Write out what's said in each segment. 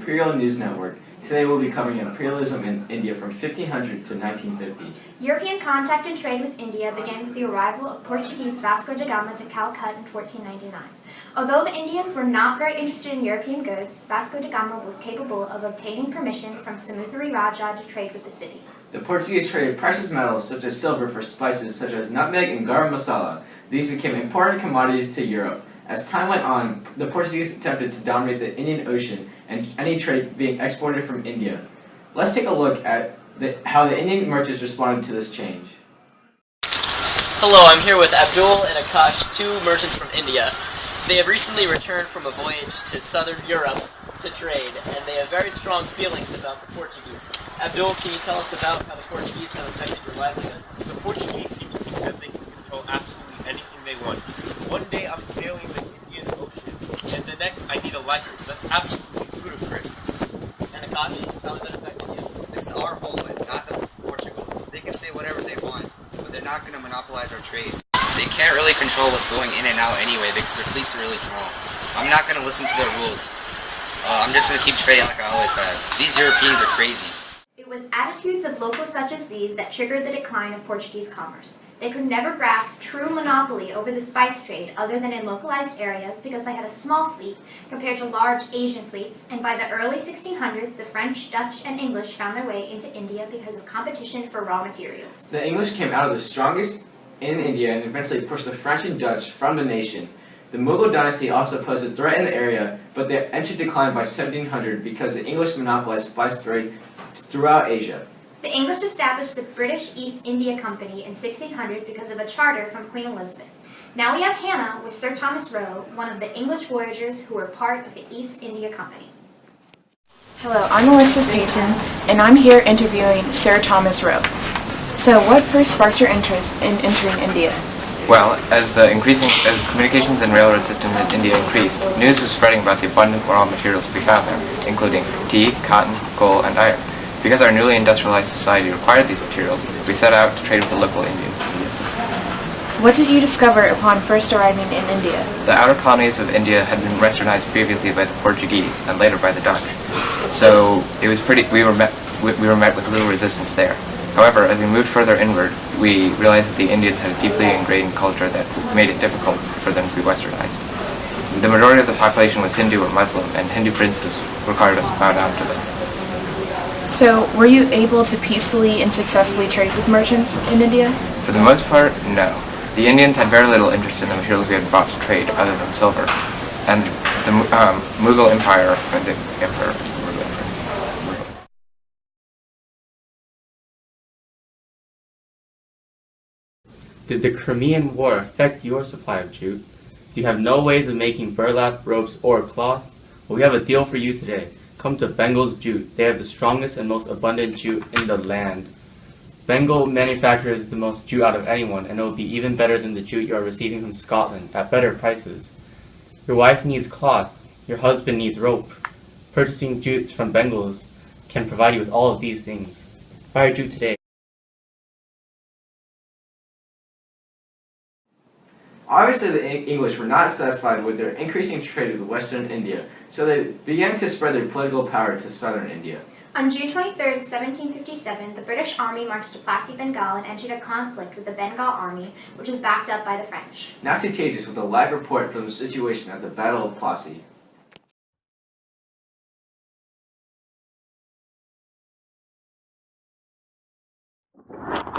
Imperial News Network. Today we'll be covering imperialism in India from 1500 to 1950. European contact and trade with India began with the arrival of Portuguese Vasco da Gama to Calcutta in 1499. Although the Indians were not very interested in European goods, Vasco da Gama was capable of obtaining permission from Samuthari Raja to trade with the city. The Portuguese traded precious metals such as silver for spices such as nutmeg and garam masala. These became important commodities to Europe. As time went on, the Portuguese attempted to dominate the Indian Ocean and any trade being exported from India. Let's take a look at how the Indian merchants responded to this change. Hello, I'm here with Abdul and Akash, two merchants from India. They have recently returned from a voyage to southern Europe to trade, and they have very strong feelings about the Portuguese. Abdul, can you tell us about how the Portuguese have affected your livelihood? The Portuguese seem to think that they can control absolutely anything they want. One day I'm sailing the Indian Ocean, and the next I need a license. That's absolutely ludicrous. And Akash, how has that affected you? This is our homeland, not the Portugals. They can say whatever they want, but they're not going to monopolize our trade. They can't really control what's going in and out anyway because their fleets are really small. I'm not going to listen to their rules. I'm just going to keep trading like I always have. These Europeans are crazy. It was attitudes of locals such as these that triggered the decline of Portuguese commerce. They could never grasp true monopoly over the spice trade other than in localized areas because they had a small fleet compared to large Asian fleets, and by the early 1600s the French, Dutch, and English found their way into India because of competition for raw materials. The English came out of the strongest in India and eventually pushed the French and Dutch from the nation. The Mughal dynasty also posed a threat in the area, but their entry declined by 1700 because the English monopolized spice trade throughout Asia. The English established the British East India Company in 1600 because of a charter from Queen Elizabeth. Now we have Hannah with Sir Thomas Roe, one of the English voyagers who were part of the East India Company. Hello, I'm Alexis Payton, and I'm here interviewing Sir Thomas Roe. So, what first sparked your interest in entering India? Well, as communications and railroad systems in India increased, news was spreading about the abundant raw materials to be found there, including tea, cotton, coal, and iron. Because our newly industrialized society required these materials, we set out to trade with the local Indians. What did you discover upon first arriving in India? The outer colonies of India had been westernized previously by the Portuguese and later by the Dutch. So we were met with little resistance there. However, as we moved further inward, we realized that the Indians had a deeply ingrained culture that made it difficult for them to be westernized. The majority of the population was Hindu or Muslim, and Hindu princes required us to bow down to them. So, were you able to peacefully and successfully trade with merchants in India? For the most part, no. The Indians had very little interest in the materials we had brought to trade other than silver. And the Mughal Empire, Did the Crimean War affect your supply of jute? Do you have no ways of making burlap, ropes, or cloth? Well, we have a deal for you today. Come to Bengal's Jute. They have the strongest and most abundant jute in the land. Bengal manufactures the most jute out of anyone, and it will be even better than the jute you are receiving from Scotland, at better prices. Your wife needs cloth. Your husband needs rope. Purchasing jutes from Bengals can provide you with all of these things. Buy your jute today. Obviously, the English were not satisfied with their increasing trade with Western India, so they began to spread their political power to southern India. On June 23, 1757, the British army marched to Plassey, Bengal and entered a conflict with the Bengal army, which was backed up by the French. Now to Tejas with a live report from the situation at the Battle of Plassey.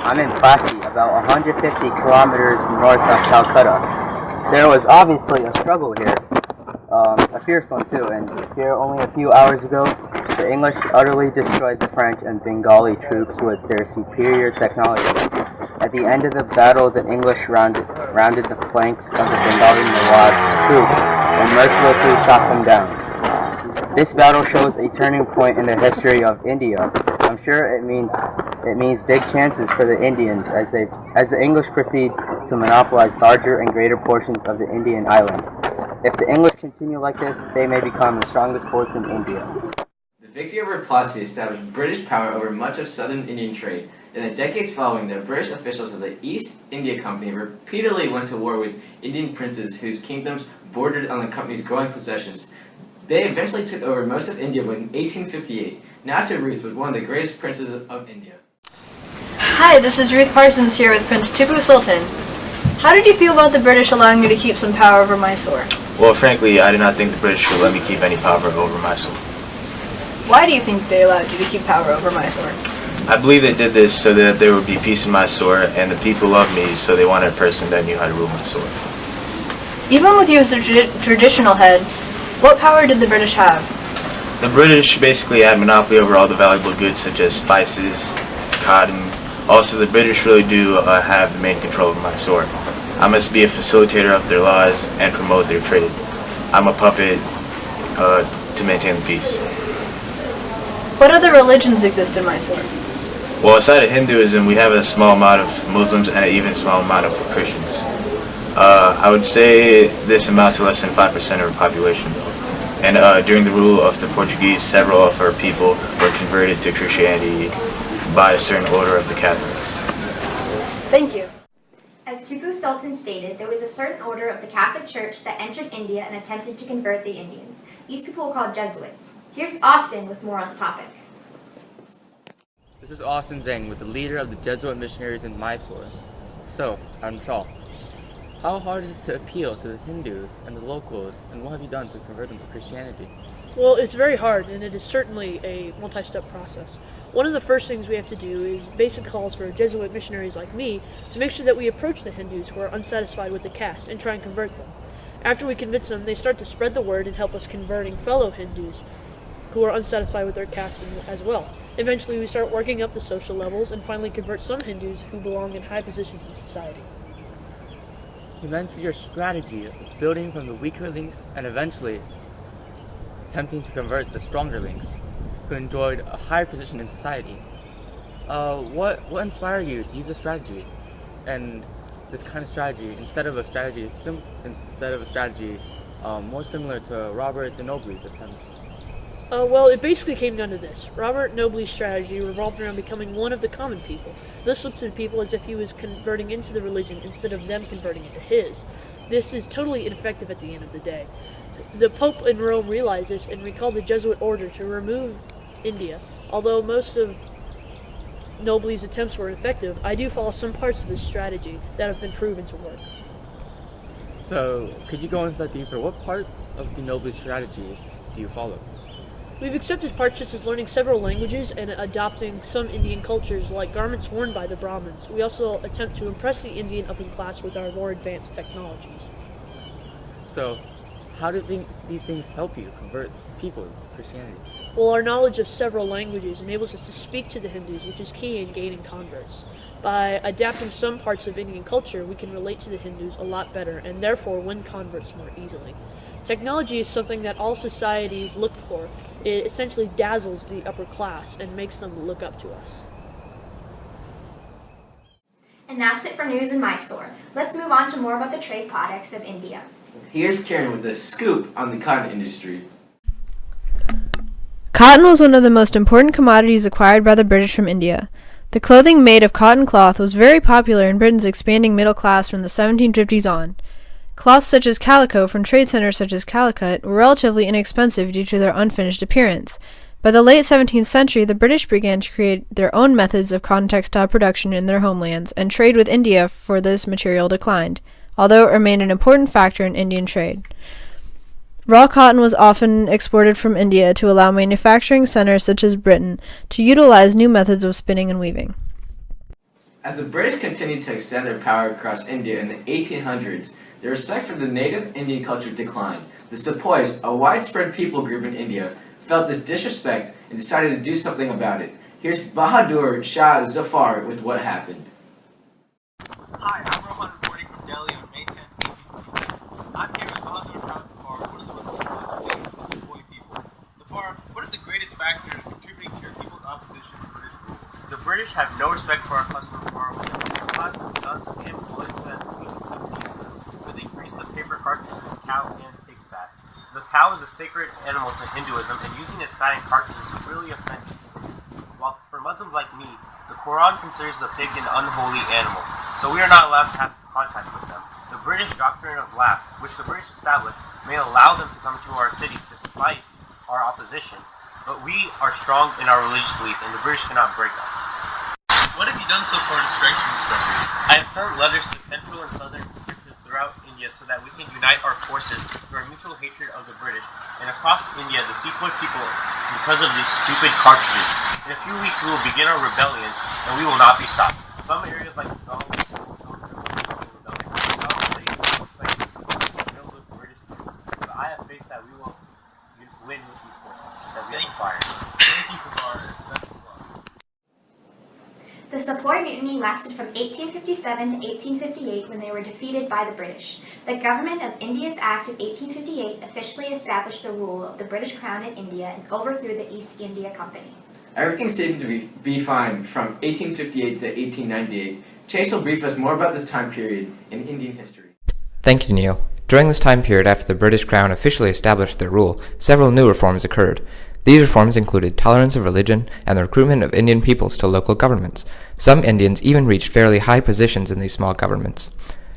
I'm in Plassey, about 150 kilometers north of Calcutta. There was obviously a struggle here, a fierce one too, and here only a few hours ago, the English utterly destroyed the French and Bengali troops with their superior technology. At the end of the battle, the English rounded the flanks of the Bengali Nawab's troops and mercilessly shot them down. This battle shows a turning point in the history of India. I'm sure it means big chances for the Indians as the English proceed to monopolize larger and greater portions of the Indian island. If the English continue like this, they may become the strongest force in India. The victory over Plassey established British power over much of southern Indian trade. In the decades following, the British officials of the East India Company repeatedly went to war with Indian princes whose kingdoms bordered on the company's growing possessions. They eventually took over most of India in 1858. Now to Ruth was one of the greatest princes of India. Hi, this is Ruth Parsons here with Prince Tipu Sultan. How did you feel about the British allowing you to keep some power over Mysore? Well, frankly, I did not think the British would let me keep any power over Mysore. Why do you think they allowed you to keep power over Mysore? I believe they did this so that there would be peace in Mysore, and the people loved me, so they wanted a person that knew how to rule Mysore. Even with you as the traditional head, what power did the British have? The British basically had monopoly over all the valuable goods such as spices, cotton. Also, the British really do have the main control over Mysore. I must be a facilitator of their laws and promote their trade. I'm a puppet to maintain the peace. What other religions exist in Mysore? Well, aside of Hinduism, we have a small amount of Muslims and an even small amount of Christians. I would say this amounts to less than 5% of our population, though. And during the rule of the Portuguese, several of our people were converted to Christianity by a certain order of the Catholics. Thank you. As Tipu Sultan stated, there was a certain order of the Catholic Church that entered India and attempted to convert the Indians. These people were called Jesuits. Here's Austin with more on the topic. This is Austin Zhang with the leader of the Jesuit missionaries in Mysore. So, Anshal, how hard is it to appeal to the Hindus and the locals, and what have you done to convert them to Christianity? Well, it's very hard, and it is certainly a multi-step process. One of the first things we have to do is basic calls for Jesuit missionaries like me to make sure that we approach the Hindus who are unsatisfied with the caste and try and convert them. After we convince them, they start to spread the word and help us converting fellow Hindus who are unsatisfied with their caste as well. Eventually, we start working up the social levels and finally convert some Hindus who belong in high positions in society. You mentioned your strategy of building from the weaker links and eventually attempting to convert the stronger links who enjoyed a higher position in society. What inspired you to use this strategy and this kind of strategy instead of a strategy more similar to Robert the Noble's attempts? Well, it basically came down to this. Robert Noble's strategy revolved around becoming one of the common people. This looked to the people as if he was converting into the religion instead of them converting into his. This is totally ineffective at the end of the day. The Pope in Rome realized this and recalled the Jesuit order to remove India. Although most of Noble's attempts were ineffective, I do follow some parts of this strategy that have been proven to work. So, could you go into that deeper? What parts of the Noble strategy do you follow? We've accepted parts such as learning several languages and adopting some Indian cultures like garments worn by the Brahmins. We also attempt to impress the Indian upper class with our more advanced technologies. So, how do these things help you convert people to Christianity? Well, our knowledge of several languages enables us to speak to the Hindus, which is key in gaining converts. By adapting some parts of Indian culture, we can relate to the Hindus a lot better and therefore win converts more easily. Technology is something that all societies look for. It essentially dazzles the upper class and makes them look up to us. And that's it for news in Mysore. Let's move on to more about the trade products of India. Here's Karen with the scoop on the cotton industry. Cotton was one of the most important commodities acquired by the British from India. The clothing made of cotton cloth was very popular in Britain's expanding middle class from the 1750s on. Cloths such as calico from trade centers such as Calicut were relatively inexpensive due to their unfinished appearance. By the late 17th century, the British began to create their own methods of cotton textile production in their homelands, and trade with India for this material declined, although it remained an important factor in Indian trade. Raw cotton was often exported from India to allow manufacturing centers such as Britain to utilize new methods of spinning and weaving. As the British continued to extend their power across India in the 1800s, their respect for the native Indian culture declined. The Sepoys, a widespread people group in India, felt this disrespect and decided to do something about it. Here's Bahadur Shah Zafar with what happened. Hi, I'm Rohan reporting from Delhi on May 10, 1856. I'm here with Bahadur Shah Zafar, one of the most influential leaders of the Sepoy people. Zafar, what are the greatest factors contributing to your people's opposition to British rule? The British have no respect for our customs of our women. This caused them guns and bullets that we can keep peaceful, but they grease the paper cartridges of cow and pig fat. The cow is a sacred animal to Hinduism, and using its fat in cartridges is really offensive. While for Muslims like me, the Quran considers the pig an unholy animal, so we are not allowed to have contact with them. The British doctrine of lapse, which the British established, may allow them to come to our cities despite our opposition, but we are strong in our religious beliefs and the British cannot break us. What have you done so far to strengthen this effort? I have sent letters to central and southern princes throughout India so that we can unite our forces through our mutual hatred of the British. And across India, the sepoy people, because of these stupid cartridges. In a few weeks, we will begin our rebellion, and we will not be stopped. Some areas like Bengal will filled with British troops, but I have faith that we will win with these forces that we have acquired. Thank you, Sabar. Best of luck. The Sepoy Mutiny lasted from 1857 to 1858 when they were defeated by the British. The Government of India's Act of 1858 officially established the rule of the British Crown in India and overthrew the East India Company. Everything seemed to be fine from 1858 to 1898. Chase will brief us more about this time period in Indian history. Thank you, Neil. During this time period after the British Crown officially established their rule, several new reforms occurred. These reforms included tolerance of religion and the recruitment of Indian peoples to local governments. Some Indians even reached fairly high positions in these small governments.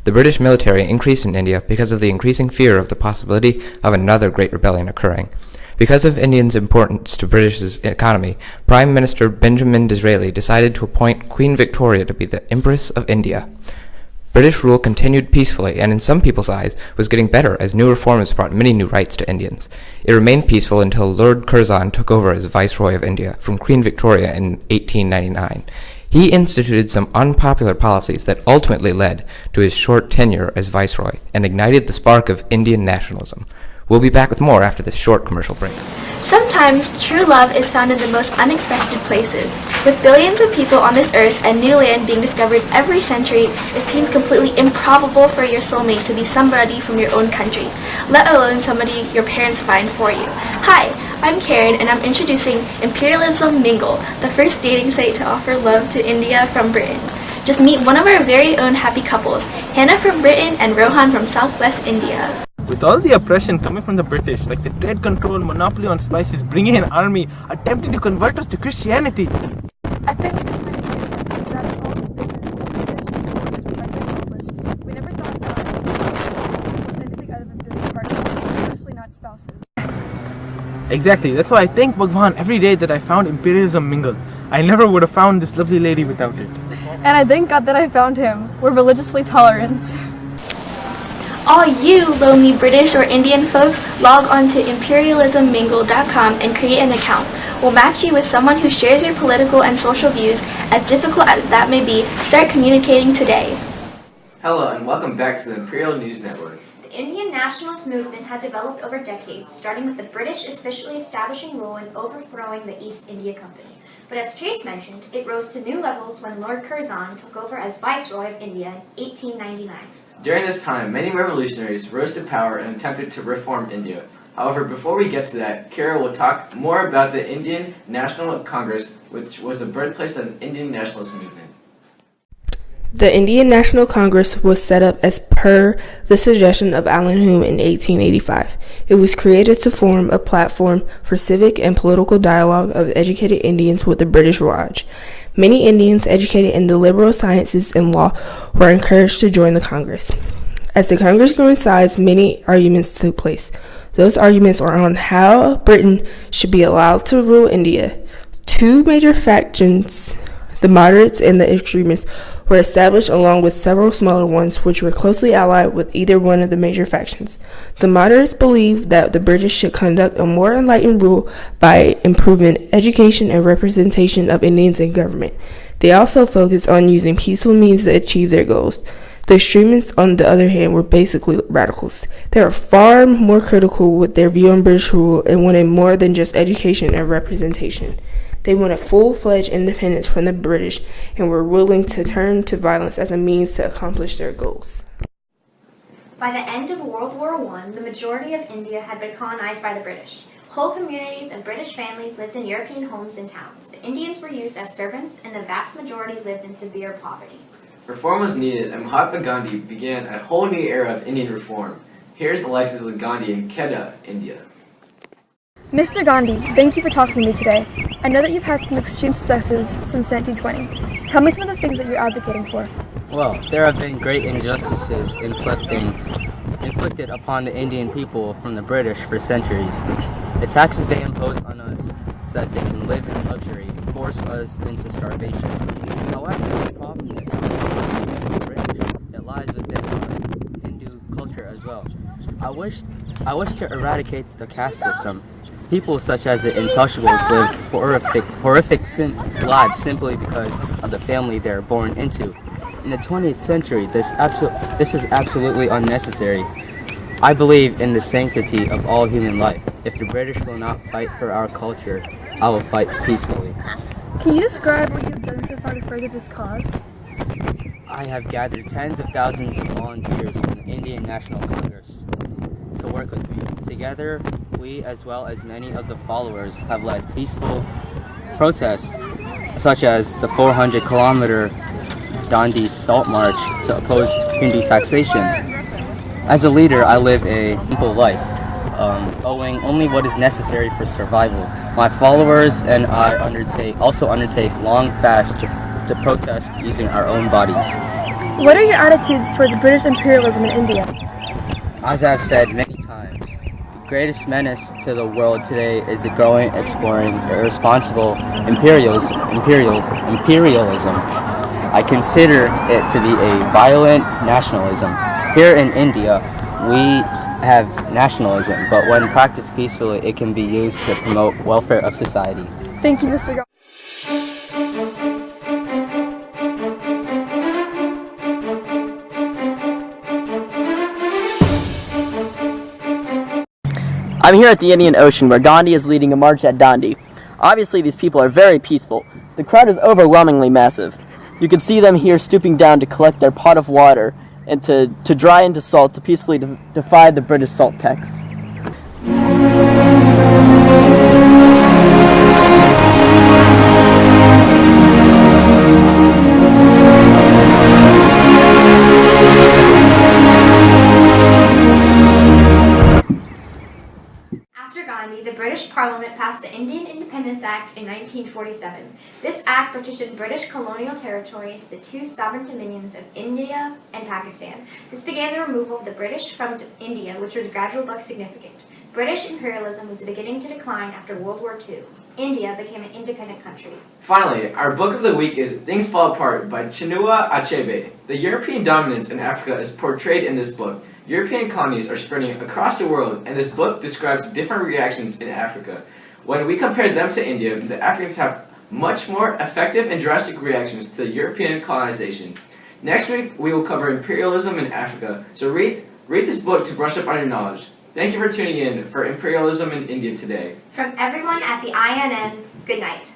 The British military increased in India because of the increasing fear of the possibility of another great rebellion occurring. Because of Indians' importance to British economy, Prime Minister Benjamin Disraeli decided to appoint Queen Victoria to be the Empress of India. British rule continued peacefully and in some people's eyes was getting better as new reforms brought many new rights to Indians. It remained peaceful until Lord Curzon took over as Viceroy of India from Queen Victoria in 1899. He instituted some unpopular policies that ultimately led to his short tenure as Viceroy and ignited the spark of Indian nationalism. We'll be back with more after this short commercial break. Sometimes true love is found in the most unexpected places. With billions of people on this earth and new land being discovered every century, it seems completely improbable for your soulmate to be somebody from your own country, let alone somebody your parents find for you. Hi, I'm Karen and I'm introducing Imperialism Mingle, the first dating site to offer love to India from Britain. Just meet one of our very own happy couples, Hannah from Britain and Rohan from Southwest India. With all the oppression coming from the British, like the trade control, monopoly on spices, bringing an army, attempting to convert us to Christianity. I think it's kind of sad that of all the business the British colonists were trying to accomplish, we never thought that was anything other than business partners, especially not spouses. Exactly, that's why I thank Bhagwan every day that I found Imperialism Mingle. I never would have found this lovely lady without it. And I thank God that I found him. We're religiously tolerant. All you lonely British or Indian folks, log on to imperialismmingle.com and create an account. We'll match you with someone who shares your political and social views. As difficult as that may be, start communicating today. Hello and welcome back to the Imperial News Network. The Indian nationalist movement had developed over decades, starting with the British officially establishing rule and overthrowing the East India Company. But as Chase mentioned, it rose to new levels when Lord Curzon took over as Viceroy of India in 1899. During this time, many revolutionaries rose to power and attempted to reform India. However, before we get to that, Kira will talk more about the Indian National Congress, which was the birthplace of the Indian nationalist movement. The Indian National Congress was set up as per the suggestion of Allen Hume in 1885. It was created to form a platform for civic and political dialogue of educated Indians with the British Raj. Many Indians educated in the liberal sciences and law were encouraged to join the Congress. As the Congress grew in size, many arguments took place. Those arguments are on how Britain should be allowed to rule India. Two major factions, the moderates and the extremists, were established along with several smaller ones which were closely allied with either one of the major factions. The moderates believed that the British should conduct a more enlightened rule by improving education and representation of Indians in government. They also focused on using peaceful means to achieve their goals. The extremists, on the other hand, were basically radicals. They were far more critical with their view on British rule and wanted more than just education and representation. They wanted full-fledged independence from the British and were willing to turn to violence as a means to accomplish their goals. By the end of World War I, the majority of India had been colonized by the British. Whole communities of British families lived in European homes and towns. The Indians were used as servants, and the vast majority lived in severe poverty. Reform was needed, and Mahatma Gandhi began a whole new era of Indian reform. Here's Alexis with Gandhi in Kedah, India. Mr. Gandhi, thank you for talking to me today. I know that you've had some extreme successes since 1920. Tell me some of the things that you're advocating for. Well, there have been great injustices inflicting inflicted upon the Indian people from the British for centuries. The taxes they impose on us so that they can live in luxury force us into starvation. However, the problem is not with the British. It lies within our Hindu culture as well. I wish to eradicate the caste system. People such as the Intouchables live horrific lives simply because of the family they're born into. In the 20th century, this is absolutely unnecessary. I believe in the sanctity of all human life. If the British will not fight for our culture, I will fight peacefully. Can you describe what you've done so far to further this cause? I have gathered tens of thousands of volunteers from the Indian National Congress to work with me. Together, we, as well as many of the followers, have led peaceful protests, such as the 400-kilometer Dandi Salt March to oppose Hindu taxation. As a leader, I live a simple life, owing only what is necessary for survival. My followers and I also undertake long fasts to protest using our own bodies. What are your attitudes towards British imperialism in India? As I've said many times, the greatest menace to the world today is the growing, exploring, irresponsible imperialism. I consider it to be a violent nationalism. Here in India, we have nationalism, but when practiced peacefully, it can be used to promote welfare of society. Thank you, Mr. Gar- I'm here at the Indian Ocean where Gandhi is leading a march at Dandi. Obviously these people are very peaceful. The crowd is overwhelmingly massive. You can see them here stooping down to collect their pot of water and to dry into salt to peacefully defy the British salt tax. After Gandhi, the British Parliament passed the Indian Independence Act in 1947. This act partitioned British colonial territory into the two sovereign dominions of India and Pakistan. This began the removal of the British from India, which was gradual but significant. British imperialism was beginning to decline after World War II. India became an independent country. Finally, our book of the week is Things Fall Apart by Chinua Achebe. The European dominance in Africa is portrayed in this book. European colonies are spreading across the world, and this book describes different reactions in Africa. When we compare them to India, the Africans have much more effective and drastic reactions to European colonization. Next week, we will cover imperialism in Africa, so read this book to brush up on your knowledge. Thank you for tuning in for Imperialism in India today. From everyone at the INN, good night.